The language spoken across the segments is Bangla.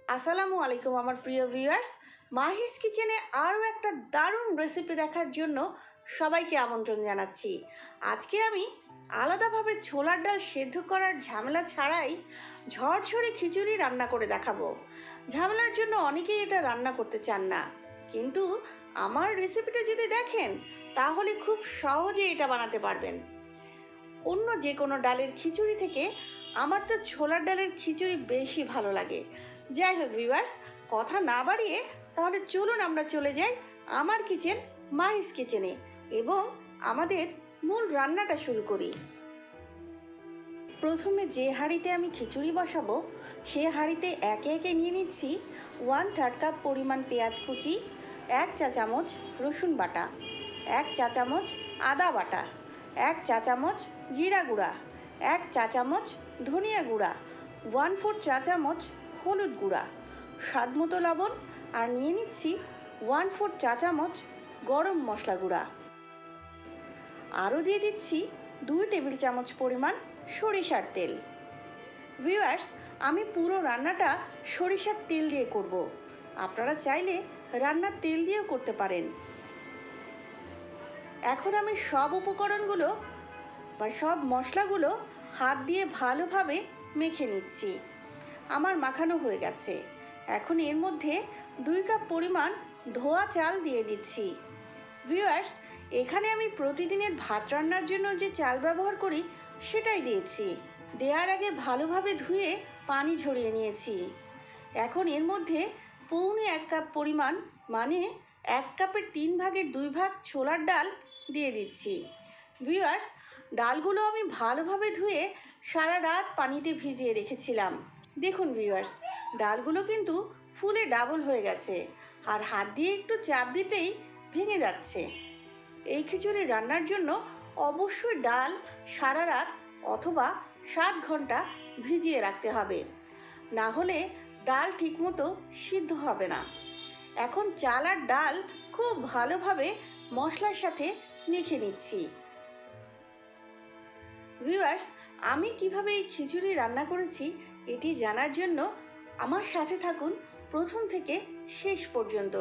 আসসালামু আলাইকুম আমার প্রিয় ভিউয়ার্স, মাহিস কিচেনে আরও একটা দারুণ রেসিপি দেখার জন্য সবাইকে আমন্ত্রণ জানাচ্ছি। আজকে আমি আলাদাভাবে ছোলার ডাল সেদ্ধ করার ঝামেলা ছাড়াই ঝরঝরে খিচুড়ি রান্না করে দেখাবো। ঝামেলার জন্য অনেকেই এটা রান্না করতে চান না, কিন্তু আমার রেসিপিটা যদি দেখেন তাহলে খুব সহজে এটা বানাতে পারবেন। অন্য যে কোনো ডালের খিচুড়ি থেকে আমার তো ছোলার ডালের খিচুড়ি বেশি ভালো লাগে। যাই হোক ভিউয়ার্স, কথা না বাড়িয়ে তাহলে চলুন আমরা চলে যাই আমার কিচেন মাহিস কিচেনে এবং আমাদের মূল রান্নাটা শুরু করি। প্রথমে যে হাঁড়িতে আমি খিচুড়ি বসাবো সে হাঁড়িতে একে একে নিয়ে নিচ্ছি 1/3 কাপ পরিমাণ পেঁয়াজ কুচি, 1 চা চামচ রসুন বাটা, 1 চা চামচ আদা বাটা, 1 চা চামচ জিরা গুঁড়া, 1 চা চামচ ধনিয়া গুঁড়া, 1/4 চা চামচ হলুদ গুঁড়া, স্বাদ মতো লবণ, আর নিয়ে নিচ্ছি 1/4 চা চামচ গরম মশলা গুঁড়া। আরও দিয়ে দিচ্ছি 2 টেবিল চামচ পরিমাণ সরিষার তেল। ভিউয়ার্স, আমি পুরো রান্নাটা সরিষার তেল দিয়ে করব। আপনারা চাইলে রান্নার তেল দিয়েও করতে পারেন। এখন আমি সব উপকরণগুলো বা সব মশলাগুলো হাত দিয়ে ভালোভাবে মেখে নিচ্ছি। আমার মাখানো হয়ে গেছে। এখন এর মধ্যে 2 কাপ পরিমাণ ধোয়া চাল দিয়ে দিচ্ছি। ভিউয়ার্স, এখানে আমি প্রতিদিনের ভাত রান্নার জন্য যে চাল ব্যবহার করি সেটাই দিয়েছি। দেওয়ার আগে ভালোভাবে ধুয়ে পানি ঝরিয়ে নিয়েছি। এখন এর মধ্যে পৌনে 1 কাপ পরিমাণ মানে 1 কাপের 3 ভাগের 2 ভাগ ছোলার ডাল দিয়ে দিচ্ছি। ভিউয়ার্স, ডালগুলো আমি ভালোভাবে ধুয়ে সারা রাত পানিতে ভিজিয়ে রেখেছিলাম। দেখুন ভিউয়ার্স, ডালগুলো কিন্তু ফুলে ডাবল হয়ে গেছে আর হাত দিয়ে একটু চাপ দিতেই ভেঙে যাচ্ছে। এই খিচুড়ি রান্নার জন্য অবশ্যই ডাল সারা রাত অথবা 7 ঘন্টা ভিজিয়ে রাখতে হবে, না হলে ডাল ঠিকমতো সিদ্ধ হবে না। এখন চাল আর ডাল খুব ভালোভাবে মশলার সাথে মেখে নিচ্ছি। ভিউয়ার্স, আমি কিভাবে এই খিচুড়ি রান্না করেছি এটি জানার জন্য আমার সাথে থাকুন প্রথম থেকে শেষ পর্যন্ত।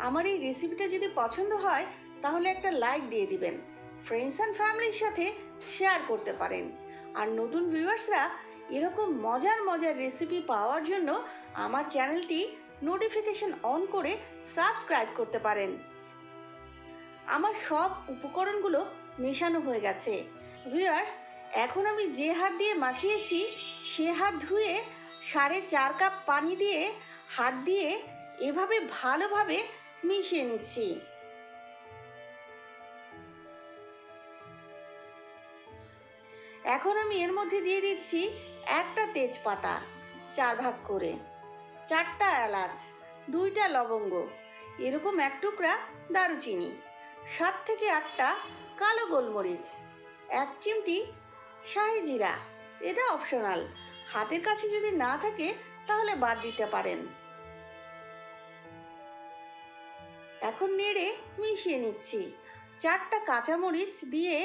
আমার এই রেসিপিটা যদি পছন্দ হয় তাহলে একটা লাইক দিয়ে দিবেন, ফ্রেন্ডস অ্যান্ড ফ্যামিলির সাথে শেয়ার করতে পারেন। আর নতুন ভিউয়ার্সরা এরকম মজার মজার রেসিপি পাওয়ার জন্য আমার চ্যানেলটি নোটিফিকেশন অন করে সাবস্ক্রাইব করতে পারেন। আমার সব উপকরণগুলো মেশানো হয়ে গেছে। ভিউয়ার্স, এখন আমি যে হাত দিয়ে মাখিয়েছি সে হাত ধুয়ে 4.5 কাপ পানি দিয়ে হাত দিয়ে এভাবে ভালোভাবে মিশিয়ে নিচ্ছি। এখন আমি এর মধ্যে দিয়ে দিচ্ছি 1টা তেজপাতা 4 ভাগ করে, 4টা এলাচ, 2টা লবঙ্গ, এরকম 1 টুকরা দারুচিনি, 7 থেকে 8টা কালো গোলমরিচ, 1 চিমটি শাহি জিরা, এটা অপশনাল, হাতের কাছে যদি না থাকে তাহলে বাদ দিতে পারেন। এখন নেড়ে মিশিয়ে নিচ্ছি। 4টা কাঁচামরিচ দিয়ে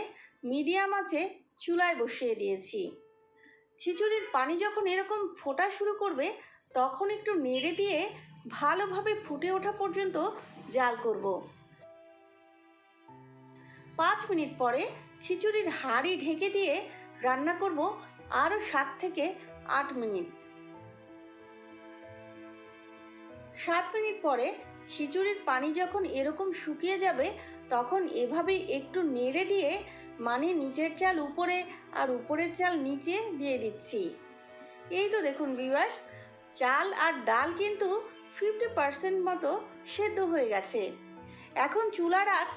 মিডিয়াম আঁচে চুলায় বসিয়ে দিয়েছি। খিচুড়ির পানি যখন এরকম ফোটা শুরু করবে তখন একটু নেড়ে দিয়ে ভালোভাবে ফুটে ওঠা পর্যন্ত জাল করব। 5 মিনিট পরে খিচুড়ির হাঁড়ি ঢেকে দিয়ে রান্না করব আরও 7 থেকে 8 মিনিট। 7 মিনিট পরে খিচুড়ির পানি যখন এরকম শুকিয়ে যাবে তখন এভাবেই একটু নেড়ে দিয়ে মানে নিচের চাল উপরে আর উপরের চাল নিচে দিয়ে দিচ্ছি। এই তো দেখুন ভিউয়ার্স, চাল আর ডাল কিন্তু 50% মতো সেদ্ধ হয়ে গেছে। এখন চুলার আঁচ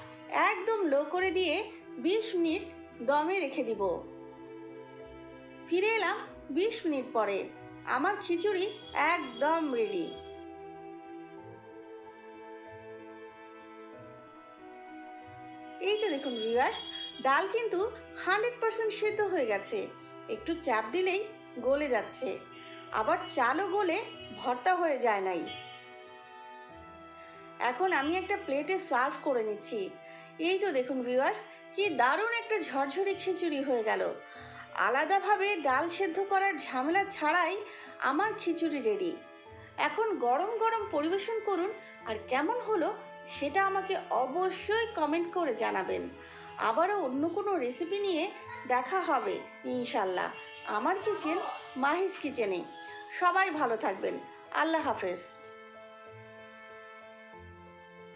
একদম লো করে দিয়ে 20 মিনিট দমে রেখে দিব। ফিরে এলাম 20 মিনিট পরে। আমার খিচুড়ি একদম রেডি। এই তো দেখুন ভিউয়ার্স, ডাল কিন্তু 100% সেদ্ধ হয়ে গেছে, একটু চাপ দিলেই গলে যাচ্ছে, আবার চালও গলে ভর্তা হয়ে যায় নাই। এখন আমি একটা প্লেটে সার্ভ করে নিচ্ছি। এই তো দেখুন ভিউয়ার্স, কি দারুণ একটা ঝরঝরে খিচুড়ি হয়ে গেল। আলাদাভাবে ডাল সেদ্ধ করার ঝামেলা ছাড়াই আমার খিচুড়ি রেডি। এখন গরম গরম পরিবেশন করুন, আর কেমন হলো সেটা আমাকে অবশ্যই কমেন্ট করে জানাবেন। আবারও অন্য কোনো রেসিপি নিয়ে দেখা হবে ইনশাল্লাহ আমার কিচেন, মাহিস কিচেনে। সবাই ভালো থাকবেন। আল্লাহ হাফেজ।